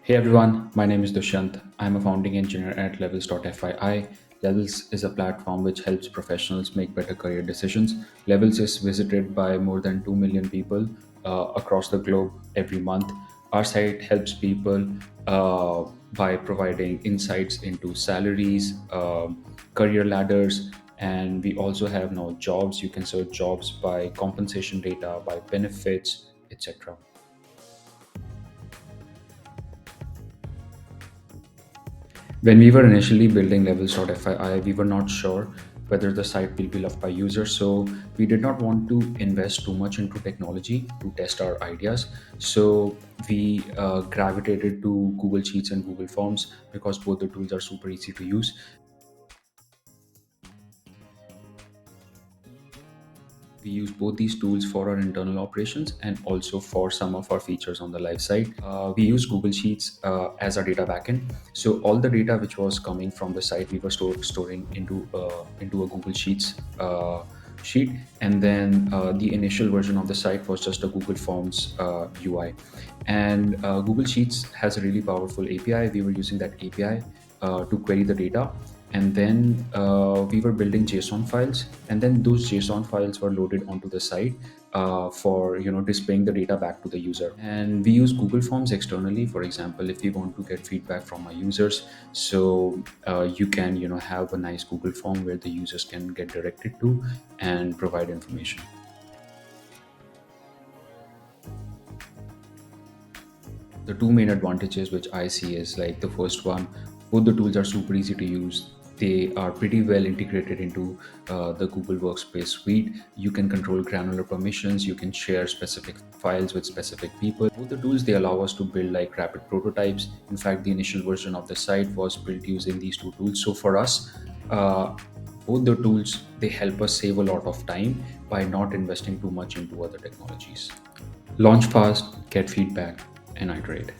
Hey everyone, my name is Dushyant. I'm a founding engineer at Levels.fyi. Levels is a platform which helps professionals make better career decisions. Levels is visited by more than 2 million people across the globe every month. Our site helps people by providing insights into salaries, career ladders, and we also have now jobs. You can search jobs by compensation data, by benefits, etc. When we were initially building levels.fyi, we were not sure whether the site will be loved by users. So we did not want to invest too much into technology to test our ideas. So we gravitated to Google Sheets and Google Forms because both the tools are super easy to use. We use both these tools for our internal operations and also for some of our features on the live site. We use Google Sheets as our data backend. So all the data which was coming from the site, we were storing into a Google Sheets sheet, and then the initial version of the site was just a Google Forms UI. And Google Sheets has a really powerful API. We were using that API to query the data, and then we were building JSON files, and then those JSON files were loaded onto the site for displaying the data back to the user. And we use Google Forms externally. For example, if we want to get feedback from our users, so you can have a nice Google form where the users can get directed to and provide information. The two main advantages which I see is, like, the first one, both the tools are super easy to use. They are pretty well integrated into the Google Workspace suite. You can control granular permissions. You can share specific files with specific people. Both the tools, they allow us to build like rapid prototypes. In fact, the initial version of the site was built using these two tools. So for us, uh, both the tools, they help us save a lot of time by not investing too much into other technologies. Launch fast, get feedback, and iterate.